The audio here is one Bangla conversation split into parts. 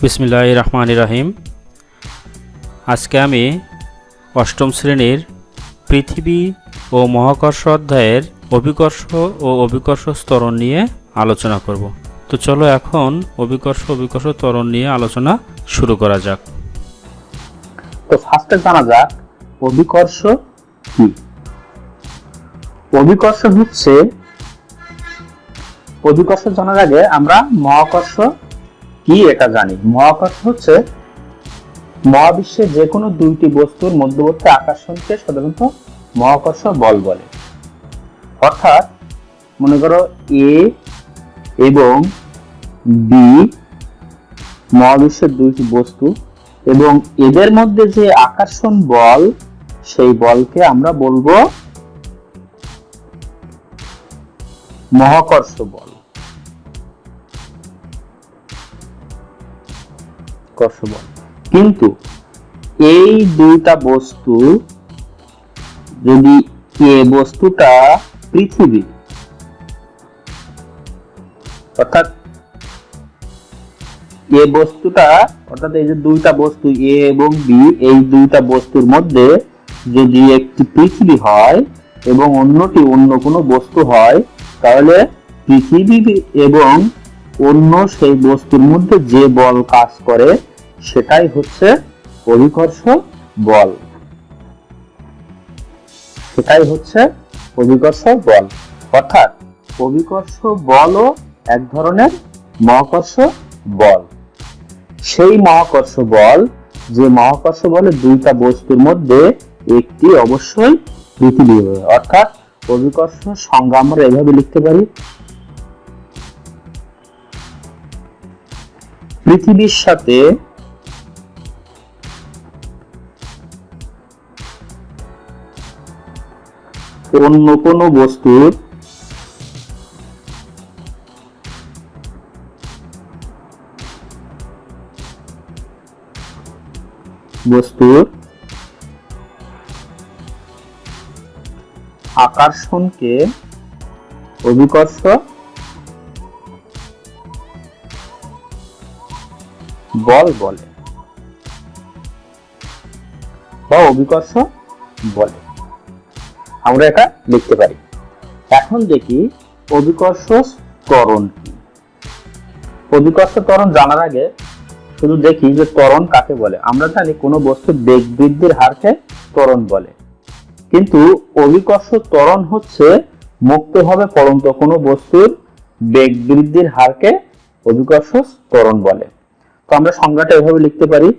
বিসমিল্লাহির রহমানির রহিম। আজকে আমি অষ্টম শ্রেণীর পৃথিবী ও মহাকর্ষ অধ্যায়ের অভিকর্ষ ও অভিকর্ষ ত্বরণ নিয়ে আলোচনা করব। তো চলো এখন অভিকর্ষ ত্বরণ নিয়ে আলোচনা শুরু করা যাক। তো ফার্স্টে জানা যাক অভিকর্ষ কি। অভিকর্ষ হচ্ছে, অভিকর্ষ জানার আগে আমরা মহাকর্ষ কি এটা জানি। মহাকর্ষ হচ্ছে মহাবিশ্বে যে কোনো দুইটি বস্তুর মধ্যবর্তী আকর্ষণকে সাধারণত মহাকর্ষ বল বলে। অর্থাৎ মনে করো এ এবং বি মহাবিশ্বের দুইটি বস্তু এবং এদের মধ্যে যে আকর্ষণ বল, সেই বলকে আমরা বলবো মহাকর্ষ বল। কিন্তু এই দুইটা বস্তু, যদি এ বস্তুটা পৃথিবী, অর্থাৎ এ বস্তুটা, অর্থাৎ এই যে দুইটা বস্তু এ এবং বি, এই দুইটা বস্তুর মধ্যে যদি একটি পৃথিবী হয় এবং অন্যটি অন্য কোনো বস্তু হয়, তাহলে পৃথিবী এবং অন্য সেই বস্তুর মধ্যে যে বল কাজ করে সেটাই হচ্ছে অভিকর্ষ বল। সেটাই হচ্ছে অভিকর্ষ বল। অর্থাৎ অভিকর্ষ বলও এক ধরনের মহাকর্ষ বল। সেই মহাকর্ষ বল, যে মহাকর্ষ বলে দুইটা বস্তুর মধ্যে একটি অবশ্যই পৃথিবী হবে। অর্থাৎ অভিকর্ষ সংজ্ঞা আমরা এভাবে লিখতে পারি: পৃথিবীর সাথে অন্য কোনো বস্তুর আকর্ষণকে অভিকর্ষ বল বলে বা অভিকর্ষ বলে। আমরা এটা লিখতে পারি। এখন দেখি অভিকর্ষ ত্বরণ কি। অভিকর্ষ ত্বরণ জানার আগে শুধু দেখি যে ত্বরণ কাকে বলে। আমরা জানি কোনো বস্তুর বেগ বৃদ্ধির হারকে ত্বরণ বলে, কিন্তু অভিকর্ষ ত্বরণ হচ্ছে মুক্তভাবে পড়ন্ত কোনো বস্তুর বেগ বৃদ্ধির হারকে অভিকর্ষ ত্বরণ বলে। তো আমরা সংজ্ঞাটা এভাবে লিখতে পারি: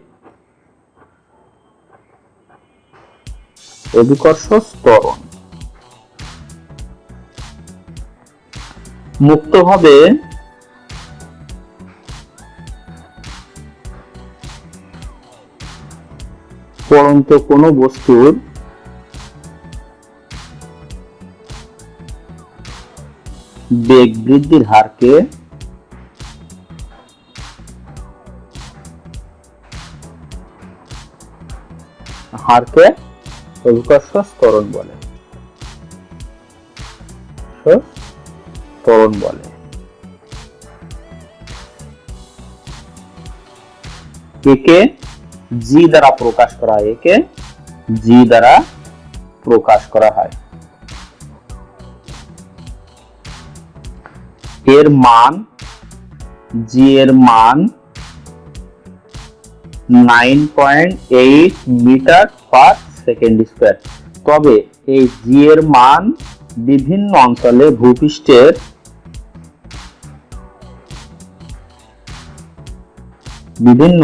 অভিকর্ষ ত্বরণ মুক্তভাবে পড়ন্ত কোনো বস্তুর বেগ বৃদ্ধির হারকে অভিকর্ষ ত্বরণ বলে। একে জি দ্বারা প্রকাশ করা হয়। এর মান, জি এর মান 9.8 মিটার পার সেকেন্ড স্কয়ার। তবে এই জি এর মান বিভিন্ন অঞ্চলে ভূপৃষ্ঠের বিভিন্ন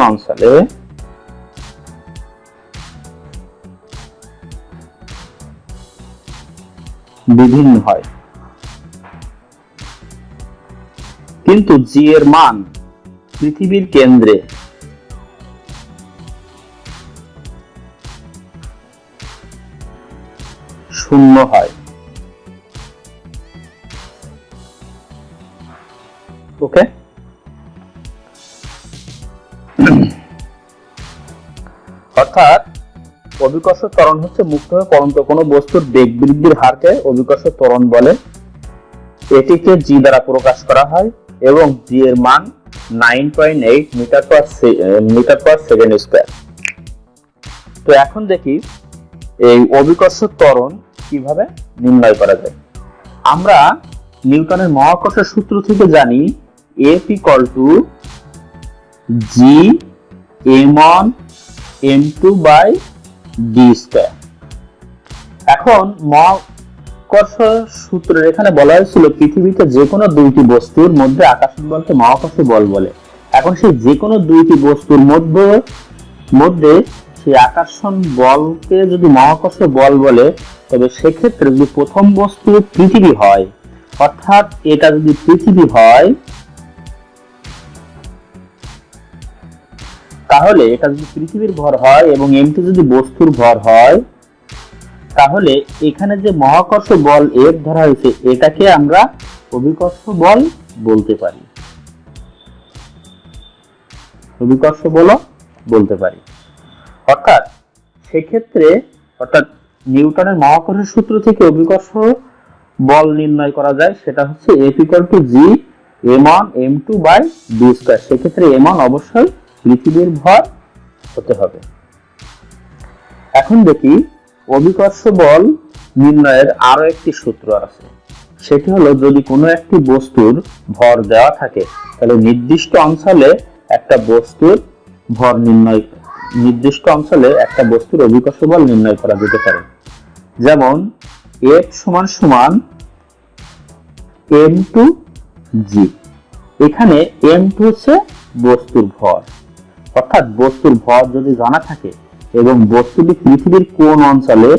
হয়, কিন্তু জি এর মান পৃথিবীর কেন্দ্রে শূন্য হয়। ওকে, অর্থাৎ অভিকর্ষ ত্বরণ হচ্ছে মুক্তভাবে পড়ন্ত কোনো বস্তুর বেগ বৃদ্ধির হারকে অভিকর্ষ ত্বরণ বলে। এটিকে জি দ্বারা প্রকাশ করা হয় এবং জি এর মান 9.8 মিটার পার সেকেন্ড স্কয়ার। তো এখন দেখি এই অভিকর্ষ ত্বরণ কিভাবে নির্ণয় করা যায়। আমরা নিউটনের মহাকর্ষের সূত্র থেকে জানি F = G m1 m2 by d square. এখন মহাকর্ষ সূত্রের এখানে বলা হয়েছিল পৃথিবীতে যে কোনো দুইটি বস্তুর মধ্যে আকর্ষণ বলকে মহাকর্ষ বল বলে। এখন সেই যে কোনো দুইটি বস্তুর মধ্যে সেই আকর্ষণ বলকে যদি মহাকর্ষ বল বলে, তবে সেক্ষেত্রে যদি প্রথম বস্তু পৃথিবী হয়, অর্থাৎ এটা যদি পৃথিবী হয়, তাহলে এটা যদি পৃথিবীর ভর হয় এবং m2 যদি বস্তুর ভর হয়, তাহলে এখানে যে মহাকর্ষ বল F ধরা হয়েছে এটাকে আমরা অভিকর্ষ বল বলতে পারি। অভিকর্ষ বলও বলতে পারি। অর্থাৎ সেক্ষেত্রে নিউটনের মহাকর্ষের সূত্র থেকে অভিকর্ষ বল নির্ণয় করা যায়, সেটা হচ্ছে F = G m1 m2 by d square. সেক্ষেত্রে m1 অবশ্যই পৃথিবীর ভর হতে হবে। এখন দেখি অভিকর্ষ বল নির্ণয়ের আরো একটি সূত্র আছে, সেটি হলো যদি কোনো একটি বস্তুর ভর দেওয়া থাকে তাহলে নির্দিষ্ট অঞ্চলে একটা বস্তুর অভিকর্ষ বল নির্ণয় করা যেতে পারে। যেমন F = m2g। এখানে m2 হচ্ছে বস্তুর ভর, অর্থাৎ বস্তুর ভর যদি জানা থাকে এবং বস্তুটি পৃথিবীর কোন অঞ্চলে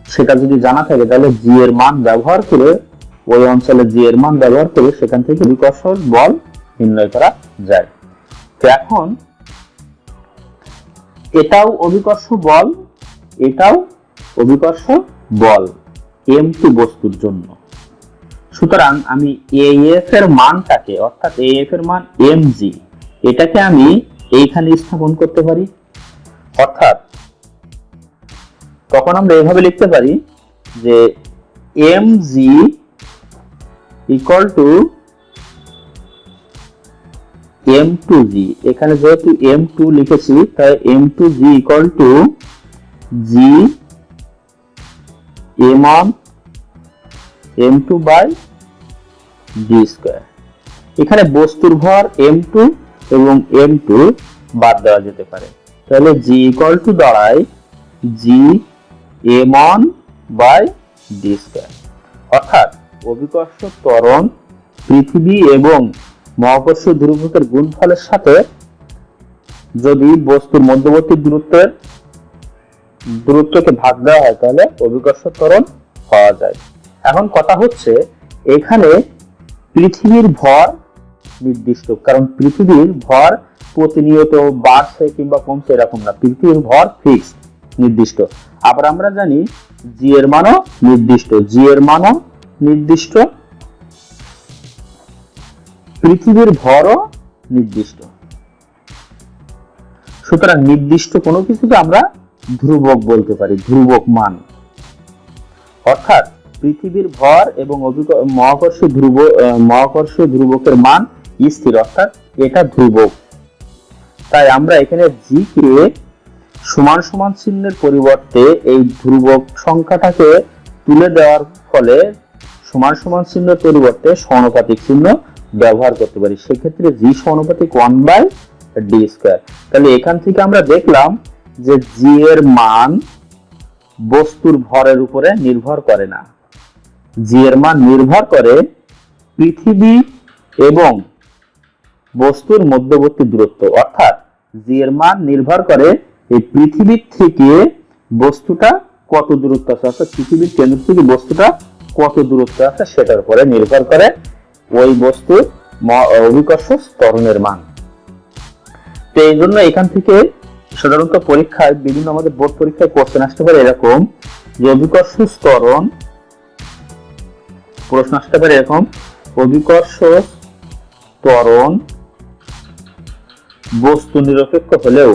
সেটা যদি জানা থাকে, তাহলে g এর মান ব্যবহার করে, ওই অঞ্চলে g এর মান ব্যবহার করে সেখান থেকে অভিকর্ষ বল নির্ণয় করা যায়। তো এখন এটাও অভিকর্ষ বল, এটাও অভিকর্ষ বল m2 বস্তুর জন্য। সুতরাং আমি AF এর মানটাকে, অর্থাৎ AF এর মান mg, এটাকে আমি এইখানে স্থাপন করতে পারি। অর্থাৎ তখন আমরা এভাবে লিখতে পারি যে mg = m2g। এখানে যেহেতু m2 লিখেছি তাই m2g = g m1 m2 by d square. এখানে বস্তুর ভর m2 এবং m2 বাদ দেওয়া যেতে পারে, তাহলে g = দাঁড়ায় g m1 by d square. অর্থাৎ অভিকর্ষ ত্বরণ পৃথিবী এবং মহাকর্ষ ধ্রুবকের গুণফলের সাথে যদি বস্তুর মধ্যবর্তী দূরত্বকে ভাগ দেওয়া হয় তাহলে অভিকর্ষ ত্বরণ পাওয়া যায়। এখন কথা হচ্ছে এখানে পৃথিবীর ভর নির্দিষ্ট, কারণ পৃথিবীর ভর প্রতিনিয়ত বাড়ছে কিংবা কমছে এরকম না, পৃথিবীর ভর ফিক্সড, নির্দিষ্ট। আবার আমরা জানি g এর মানও নির্দিষ্ট, পৃথিবীর ভরও নির্দিষ্ট। সুতরাং নির্দিষ্ট কোনো কিছুকে আমরা ধ্রুবক বলতে পারি, ধ্রুবক মান। অর্থাৎ পৃথিবীর ভর এবং মহাকর্ষ ধ্রুবকের মান স্থির, অর্থাৎ এটা ধ্রুবক। তাই আমরা এখানে g কে সমান সমান চিহ্নের পরিবর্তে এই ধ্রুবক সংখ্যাটাকে তুলে দেওয়ার ফলে সমান সমান চিহ্নের পরিবর্তে সমানুপাতিক চিহ্ন ব্যবহার করতে পারি। সেক্ষেত্রে g সমানুপাতিক 1/d স্কয়ার। তাহলে এখান থেকে আমরা দেখলাম যে g এর মান বস্তুর ভরের উপরে নির্ভর করে না, g এর মান নির্ভর করে পৃথিবী এবং বস্তুর মধ্যবর্তী দূরত্ব। অর্থাৎ g এর মান নির্ভর করে এই পৃথিবীর থেকে বস্তুটা কত দূরত্ব আছে, অর্থাৎ পৃথিবীর কেন্দ্র থেকে বস্তুটা কত দূরত্ব আছে সেটার উপরে নির্ভর করে ওই বস্তুর অভিকর্ষ ত্বরণের মান। তো এই জন্য এখান থেকে সাধারণত পরীক্ষায় বিভিন্ন আমাদের বোর্ড পরীক্ষায় কোশ্চেন আসতে পারে এরকম যে অভিকর্ষ ত্বরণ, প্রশ্ন আসতে পারে এরকম অভিকর্ষ ত্বরণ বস্তু নিরপেক্ষ হলেও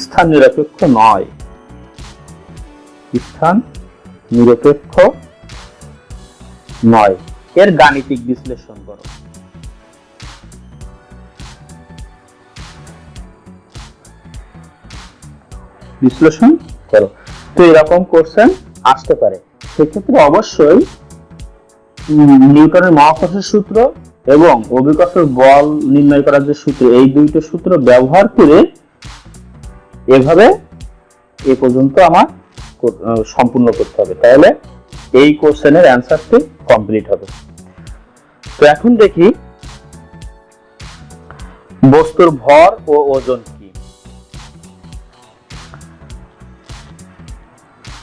স্থান নিরপেক্ষ নয়, স্থান নিরপেক্ষ নয় এর গাণিতিক বিশ্লেষণ করো। বিশ্লেষণ করো। তো এরকম কোশ্চেন আসতে পারে। সেক্ষেত্রে অবশ্যই নিউটনের মহাকর্ষের সূত্র এবং অভিকর্ষের বল নির্ণয় করার যে সূত্র, এই দুইটা সূত্র ব্যবহার করে এভাবে এ পর্যন্ত আমার সম্পূর্ণ করতে হবে, তাহলে এই কোশ্চেনের অ্যান্সারটি কমপ্লিট হবে। তো এখন দেখি বস্তুর ভর ও ওজন কি।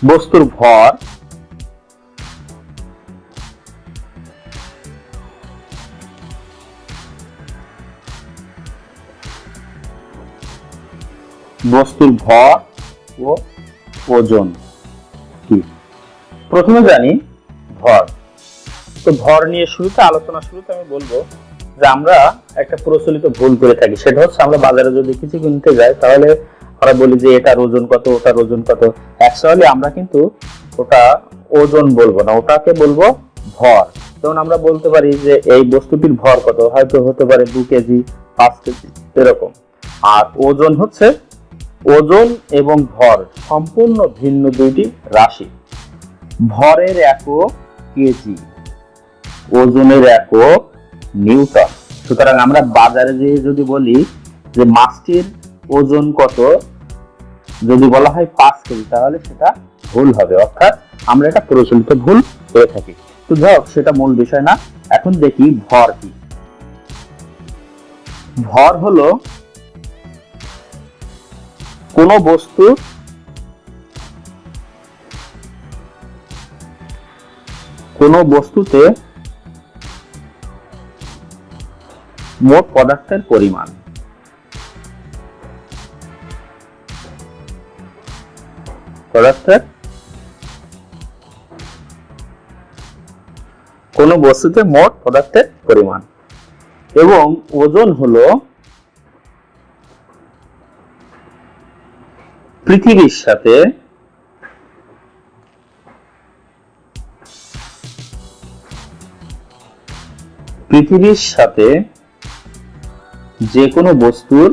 বস্তুর ভর ও ওজন কি। প্রথমে জানি ভর। তো ভর নিয়ে আলোচনা শুরুতে আমি বলবো যে আমরা একটা প্রচলিত ভুল করে থাকি, সেটা হচ্ছে আমরা বাজারে যদি কিছু কিনতে যাই তাহলে আমরা বলি যে এটার ওজন কত, ওটার ওজন কত। অ্যাকচুয়ালি আমরা কিন্তু ওটা ওজন বলবো না, ওটাকে বলবো ভর। যেমন আমরা বলতে পারি যে এই বস্তুটির ভর কত, হয়তো হতে পারে 2 কেজি, 5 কেজি এরকম। আর ওজন হচ্ছে, ওজন এবং ভর সম্পূর্ণ ভিন্ন দুইটি রাশি। ভরের একক কেজি, ওজনের একক নিউটন। সুতরাং আমরা বাজারে যে যদি বলি যে মাছটির ওজন কত, যদি বলা হয় 5 কেজি, তাহলে সেটা ভুল হবে, অর্থাৎ আমরা এটা প্রচলিত ভুল করে থাকি। তো যাই সেটা মূল বিষয় না। এখন দেখি ভর কি। ভর হলো কোন বস্তুতে মোট পদার্থের পরিমাণ। কোন বস্তুতে মোট পদার্থের পরিমাণ। এবং ওজন হলো পৃথিবীর সাথে যে কোনো বস্তুর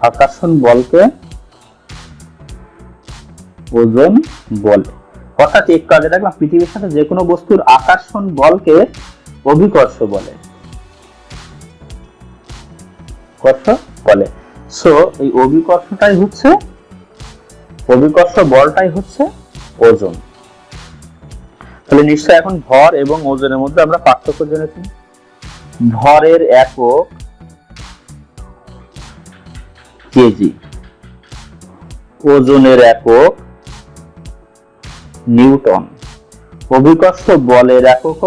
আকর্ষণ বলকে ওজন বলে। অর্থাৎ একটু আগে দেখলাম পৃথিবীর সাথে যে কোনো বস্তুর আকর্ষণ বলকে অভিকর্ষ বলে। সো এই অভিকর্ষ বলটাই হচ্ছে ওজন। তাহলে নিশ্চয় এখন ভর এবং ওজনের মধ্যে আমরা পার্থক্য জেনেছি। ভরের একক কেজি, ওজনের একক নিউটন, অভিকর্ষ বলের একক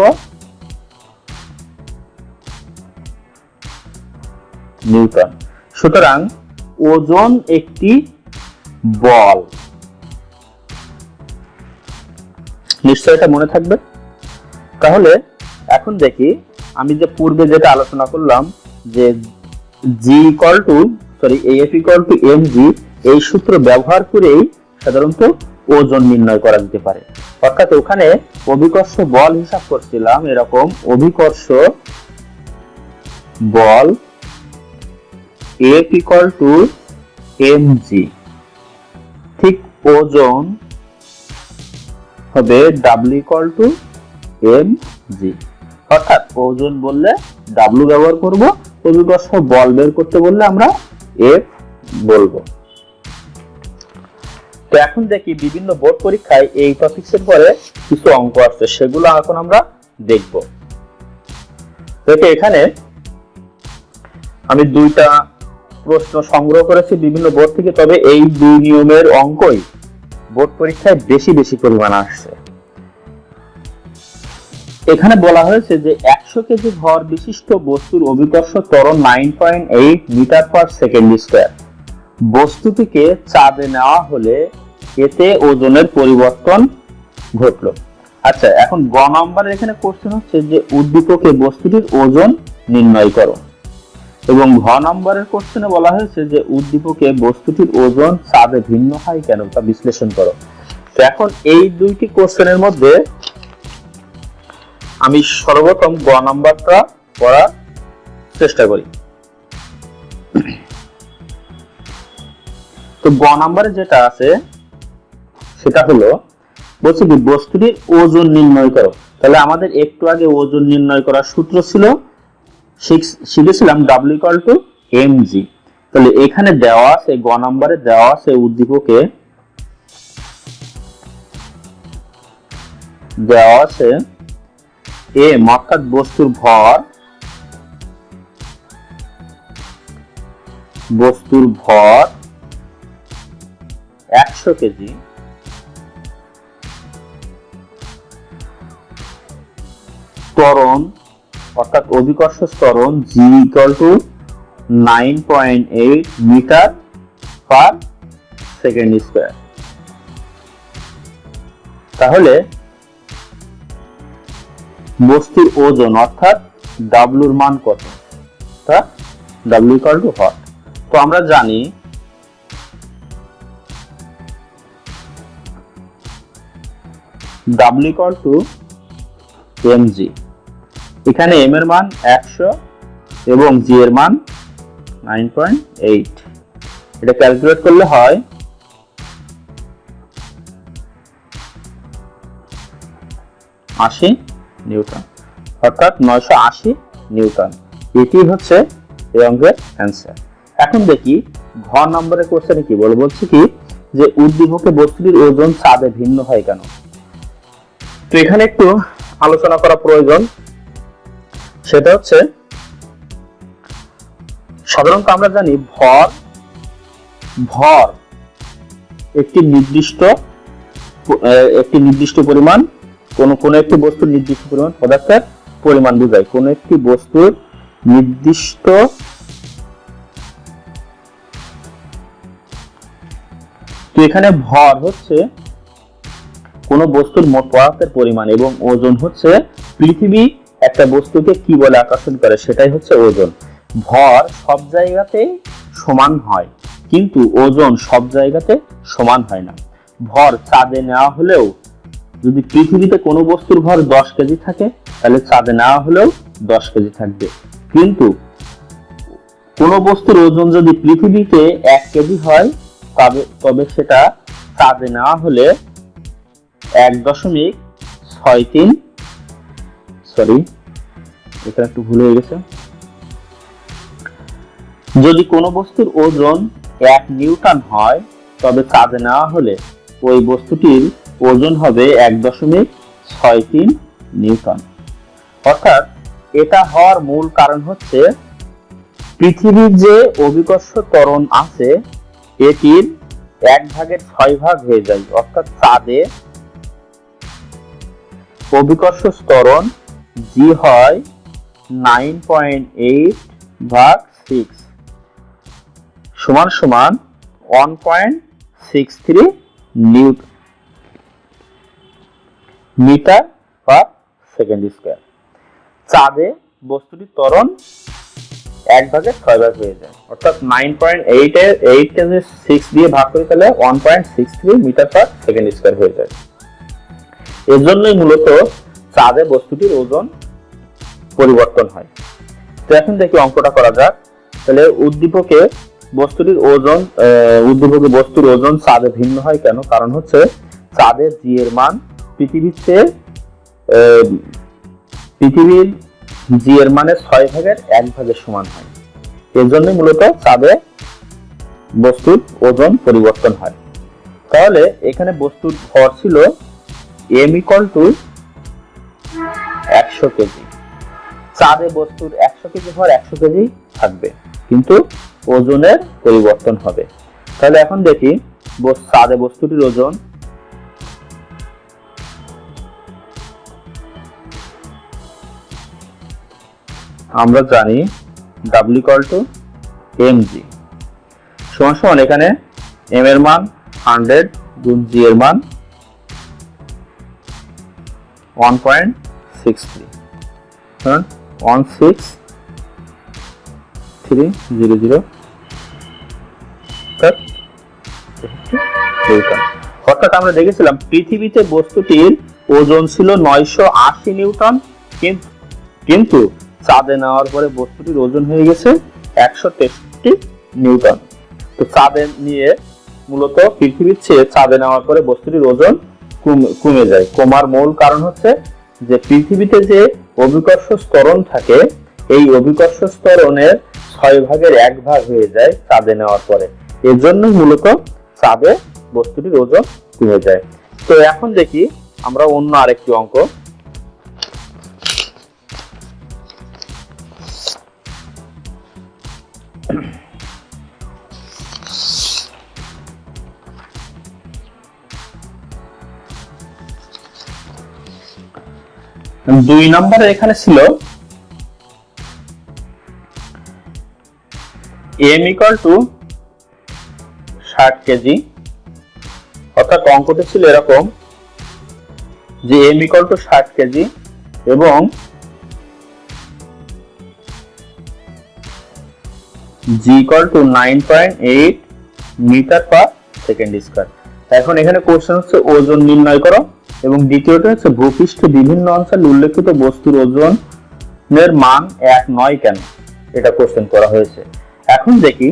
নিউটন। সুতরাং ওজন একটি বল, নিশ্চয় এটা মনে থাকবে। তাহলে এখন দেখি, আমি যে পূর্বে যেটা আলোচনা করলাম যে AF = mg, এই সূত্র ব্যবহার করেই সাধারণত ওজন নির্ণয় করা যেতে পারে। অর্থাৎ ওখানে অভিকর্ষ বল হিসাব করছিলাম এরকম, অভিকর্ষ বল AF = mg, ঠিক ওজন হবে W = mg। অর্থাৎ ওজন বললে W ব্যবহার করব, অভিকর্ষ বল বের করতে বললে আমরা F বলবো। তো এখন দেখি বিভিন্ন বোর্ড পরীক্ষায় এই টপিকসের পরে কিছু অঙ্ক আসছে, সেগুলো এখন আমরা দেখব। দেখে এখানে আমি 2টা প্রশ্ন সংগ্রহ করেছি বিভিন্ন বোর্ড থেকে, তবে এই 2 নিয়মের অঙ্কই বোর্ড পরীক্ষায় বেশি পরিমাণ আসছে। এখানে বলা হয়েছে যে 100 কেজি ভর বিশিষ্ট বস্তুর অভিকর্ষ ত্বরণ 9.8 মিটার/সেকেন্ড²। বস্তুটিকে চাঁদে নেওয়া হলে এতে ওজনের পরিবর্তন ঘটলো। আচ্ছা, এখন গ নম্বরের এখানে কোশ্চেন হচ্ছে যে উদ্দীপকে বস্তুটির ওজন নির্ণয় করো। এবং ঘ নম্বরের কোশ্চেনে বলা হয়েছে যে উদ্দীপকে বস্তুটির ওজন চাঁদে ভিন্ন হয় কেন তা বিশ্লেষণ করো। তো এখন এই দুইটি কোশ্চেনের মধ্যে আমি সর্বপ্রথম গ নাম্বারটা পড়ার চেষ্টা করি। তো গ নাম্বারে যেটা আছে সেটা হলো বলছে কি বস্তুটির ওজন নির্ণয় করো। তাহলে আমাদের একটু আগে ওজন নির্ণয় করার সূত্র ছিল, শিখেছিলাম W = mg। তাহলে এখানে দেওয়া আছে, গ নাম্বারে দেওয়া আছে উদ্দীপকে দেওয়া আছে m অর্থাৎ বস্তুর ভর, বস্তুর ভর 100 কেজি, ত্বরণ অর্থাৎ অভিকর্ষ ত্বরণ g = 9.8 metre per second square. তাহলে বস্তুর ওজন অর্থাৎ W এর মান কত? তা W = what? তো আমরা জানি W = mg। এখানে m এর মান 100 এবং g এর মান 9.8। এটা ক্যালকুলেট করলে হয় 80 নিউটন, অর্থাৎ 980 নিউটন। এটি হচ্ছে এই অঙ্কের অ্যান্সার। এখন দেখি ঘ নম্বরের কোশ্চেনে কি বলছে কি যে উদ্দীপকে বস্তুটির ওজন চাঁদে ভিন্ন হয় কেন। তো এখানে একটু আলোচনা করা প্রয়োজন। সেটা হচ্ছে সাধারণত আমরা জানি ভর একটি নির্দিষ্ট পরিমাণ, কোন একটি বস্তুর নির্দিষ্ট পরিমাণ পদার্থের পরিমাণ বোঝায়। কোন একটি বস্তুর নির্দিষ্ট তো এখানে ভর হচ্ছে কোন বস্তুর মোট পদার্থের পরিমাণ এবং ওজন হচ্ছে পৃথিবী একটা বস্তুকে কি বলে আকর্ষণ করে, সেটাই হচ্ছে ওজন। ভর সব জায়গাতে সমান হয় কিন্তু ওজন সব জায়গাতে সমান হয় না। ভর চাঁদে নেওয়া হলেও যদি পৃথিবীতে কোনো বস্তুর ভর 10 কেজি থাকে তাহলে চাঁদে নেওয়া হলেও 10 কেজি থাকবে। কিন্তু কোনো বস্তুর ওজন যদি পৃথিবীতে 1 কেজি হয় তবে সেটা চাঁদে নেওয়া হলে 1.63 সরি এটা একটু ভুল হয়ে গেছে। যদি কোনো বস্তুর ওজন 1 নিউটন হয় তবে চাঁদে নেওয়া হলে ওই বস্তুটির ওজন হবে 1.63 নিউটন। অর্থাৎ এটা হওয়ার মূল কারণ হচ্ছে পৃথিবীর যে অভিকর্ষ ত্বরণ আছে এটির 1/6 হয়ে যায়। অর্থাৎ চাঁদে অভিকর্ষ ত্বরণ g হয় 9.8/6 সমান 1.63 মিটার পার সেকেন্ড স্কয়ার। চাঁদে বস্তুটির ত্বরণ 1/6 হয়ে যায়। অর্থাৎ 9.8 এর 8 কে 6 দিয়ে ভাগ করে তাহলে 1.63 মিটার পার সেকেন্ড স্কয়ার হয়ে যায়। এর জন্যই মূলত চাঁদে বস্তুটির ওজন পরিবর্তন হয়। তো এখন দেখি অঙ্কটা করা যাক। তাহলে উদ্দীপকে বস্তুর ওজন চাঁদে ভিন্ন হয় কেন? কারণ হচ্ছে চাঁদের জি এর মান পৃথিবীর জি এর মানের 6/1 সমান হয়। এর জন্য মূলত চাঁদে বস্তুর ওজন পরিবর্তন হয়। তাহলে এখানে বস্তুর ভর ছিল m = 100 কেজি। চাঁদে বস্তুর 100 কেজি ভর 100 কেজি থাকবে কিন্তু ওজনের পরিবর্তন হবে। তাহলে এখন দেখি চাঁদে বস্তুটির ওজন। আমরা জানি W = mg সমান এখানে m এর মান 100 গুণ g এর মান 1.63 163 6300 নিউটন। অর্থাৎ আমরা দেখেছিলাম পৃথিবীতে বস্তুটির ওজন ছিল 980 নিউটন, কিন্তু চাঁদে নেওয়ার পরে বস্তুটির ওজন হয়ে গেছে 163 নিউটন। তো চাঁদে নিয়ে মূলত পৃথিবীর চেয়ে চাঁদে নেওয়ার পরে বস্তুটির ওজন কমে যায়। কমার মূল কারণ হচ্ছে যে পৃথিবীতে যে অভিকর্ষ ত্বরণ থাকে, এই অভিকর্ষ ত্বরণের 6 ভাগের 1 ভাগ হয়ে যায় চাঁদে নেওয়ার পরে। এর জন্য মূলত চাঁদে বস্তুটির ওজন কমে যায়। তো এখন দেখি আমরা অন্য আরেকটি অঙ্ক। দুই নম্বরে এখানে ছিল m = 60 কেজি। অর্থাৎ অঙ্কটি ছিল এরকম যে m = 60 কেজি এবং g = 9.8 metre per second square. এখন এখানে কোশ্চেন হচ্ছে ওজন নির্ণয় করো, এবং দ্বিতীয়টা হচ্ছে ভূপৃষ্ঠে বিভিন্ন অঞ্চলে উল্লেখিত বস্তুর ওজনের মান এক নয় কেন, এটা কোশ্চেন করা হয়েছে। এখন দেখি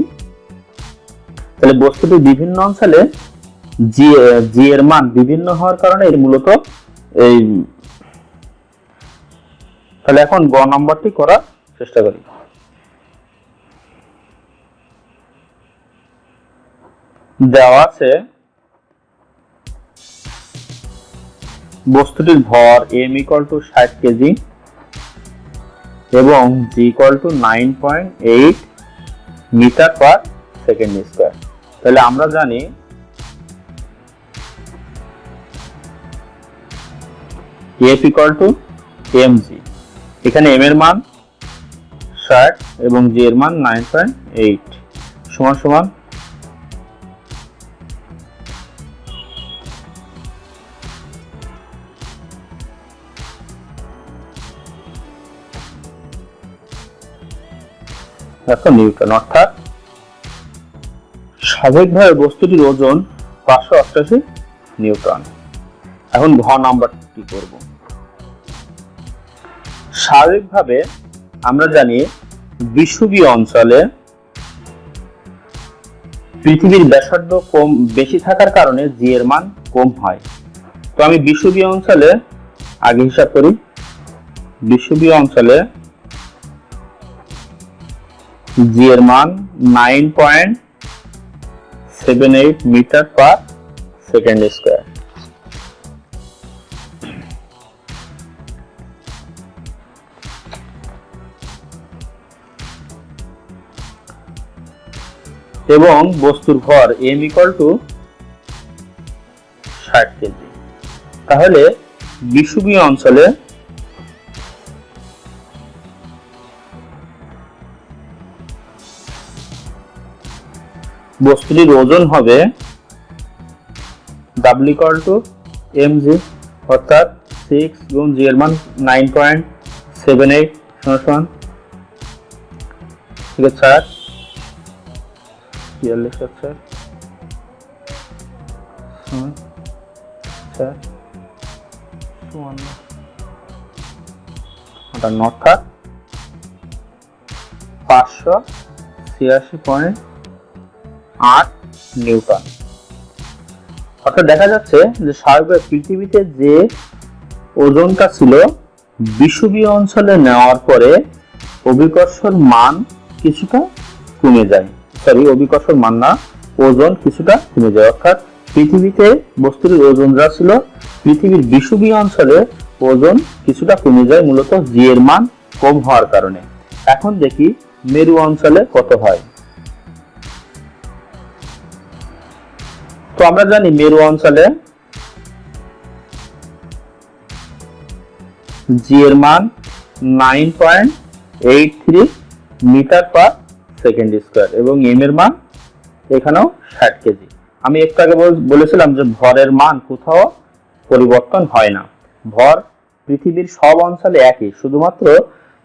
তাহলে বস্তুটির বিভিন্ন অঞ্চলে জি এর মান বিভিন্ন হওয়ার কারণে এর মূলত এই, তাহলে এখন গ নম্বরটি করার চেষ্টা করি। দেওয়া আছে বস্তুটির ভর m = 60 কেজি এবং g = 9.8 metre per second square. তাহলে আমরা জানি F = mg। এখানে m এর মান 60 এবং g এর মান 9.8 সমান সমান নিউটন। অর্থাৎ স্বাভাবিকভাবে বস্তুটির ওজন 588 নিউটন। এখন ঘ নাম্বারটি করব। স্বাভাবিকভাবে আমরা জানি বিষুবীয় অঞ্চলে পৃথিবীর ব্যাসার্ধ বেশি থাকার কারণে জি এর মান কম হয়। তো আমি বিষুবীয় অঞ্চলে আগে হিসাব করি। বিষুবীয় অঞ্চলে জি এর মান 9.78 মিটার পার সেকেন্ড স্কয়ার। এবং বস্তুর ভর m = 60 কেজি। তাহলে বিষুবীয় অঞ্চলে বস্তুটির ওজন হবে W = mg, অর্থাৎ 6 গুণ g এর মান 9.78 সমান ঠিক আছে 4 44 4 অর্থাৎ 586.8 নিউটন। অর্থাৎ দেখা যাচ্ছে যে স্বাভাবিক পৃথিবীতে যে ওজনটা ছিল বিষুবীয় অঞ্চলে নেওয়ার পরে অভিকর্ষর মান কিছুটা কমে যায়। অভিকর্ষর মান না, ওজন কিছুটা কমে যায়। অর্থাৎ পৃথিবীতে বস্তুর ওজন যা ছিল পৃথিবীর বিষুবীয় অঞ্চলে ওজন কিছুটা কমে যায় মূলত জি এর মান কম হওয়ার কারণে। এখন দেখি মেরু অঞ্চলে কত হয়। তো আমরা জানি মেরু অঞ্চলে জি এর মান 9.83 মিটার পার সেকেন্ড স্কয়ার এবং এম এর মান এখানেও 60 কেজি। আমি একটু আগে বলেছিলাম যে ভরের মান কোথাও পরিবর্তন হয় না, ভর পৃথিবীর সব অঞ্চলে একই, শুধুমাত্র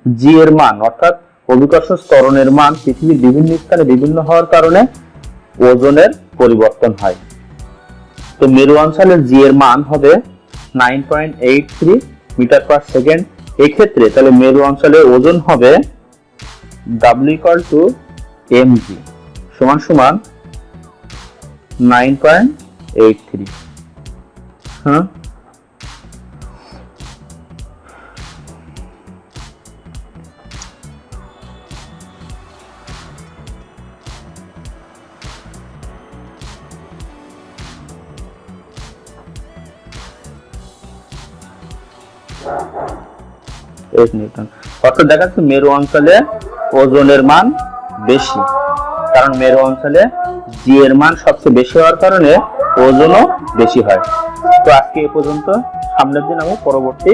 জি এর মান অর্থাৎ অভিকর্ষ ত্বরণের মান পৃথিবীর বিভিন্ন স্থানে বিভিন্ন হওয়ার কারণে ওজনের পরিবর্তন হয়। তো মেরু অঞ্চলের জি এর মান হবে 9.83 মিটার পার সেকেন্ড। এক্ষেত্রে তাহলে মেরু অঞ্চলের ওজন হবে W=mg সমান সমান 9.83। হ্যাঁ, অর্থাৎ দেখা যাচ্ছে মেরু অঞ্চলে ওজনের মান বেশি, কারণ মেরু অঞ্চলে জি এর মান সবচেয়ে বেশি হওয়ার কারণে ওজনও বেশি হয়। তো আজকে এ পর্যন্ত, সামনের দিন আমি পরবর্তী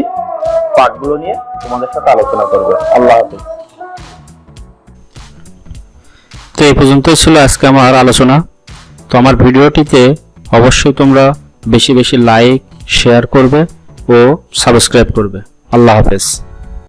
পাঠগুলো নিয়ে তোমাদের সাথে আলোচনা করবো। আল্লাহ হাফেজ। তো এই পর্যন্ত ছিল আজকে আমার আলোচনা। তো আমার ভিডিওটিতে অবশ্যই তোমরা বেশি বেশি লাইক, শেয়ার করবে ও সাবস্ক্রাইব করবে। আল্লাহ হাফেজ।